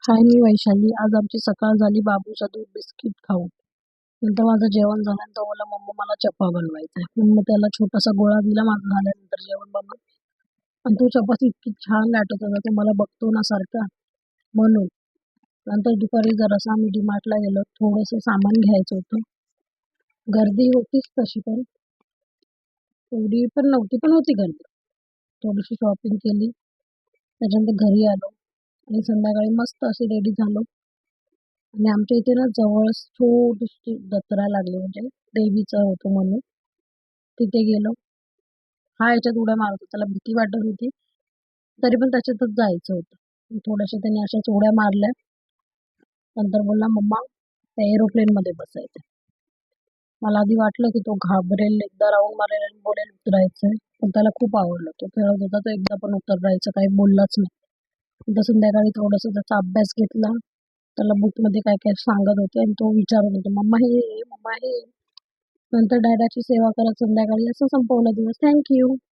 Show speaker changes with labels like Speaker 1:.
Speaker 1: हाय, मी वैशाली. आज आमची सकाळ झाली बाबूचा दूध बिस्किट खाऊन. नंतर माझं जेवण झाल्यानंतर बोलला, "मम्मा मला चप्पा बनवायचा आहे." मग मी त्याला छोटासा गोळा दिला माझं झाल्यानंतर जेवण बनवून. आणि तो चपाती इतकी छान लाटत होता, तो मला बघतो ना सारखा म्हणून. नंतर दुपारी जरासं आम्ही डीमार्टला गेलो. थोडंसं सामान घ्यायचं होतं. गर्दी होतीच तशी पण. एवढी पण नव्हती, पण होती गर्दी. थोडीशी शॉपिंग केली. त्याच्यानंतर घरी आलो आणि संध्याकाळी मस्त अशी रेडी झालो. आणि आमच्या इथे ना जवळच छोटीशी जत्रा लागली म्हणजे देवीचं होतं म्हणून. तिथे गेलो. हा याच्यात उड्या मारत होता. त्याला भीती वाटत होती. तरी पण त्याच्यातच जायचं होतं. थोड्याशा त्याने अशाच उड्या मारल्या. नंतर बोलला, "मम्मा त्या एरोप्लेनमध्ये बसायचं." मला आधी वाटलं की तो घाबरेल, एकदा राउंड मारेल आणि बोलेल उतरायचंय. पण त्याला खूप आवडलं. तो खेळत होता. तो एकदा पण उतरायचं काही बोललाच नाही. नंतर संध्याकाळी थोडासा त्याचा अभ्यास घेतला. त्याला बुकमध्ये काय काय सांगत होते आणि तो विचारत होता, "मम्मा हे, मम्मा हे." नंतर डॅडाची सेवा करत संध्याकाळी असं संपवला दिवस. Thank you.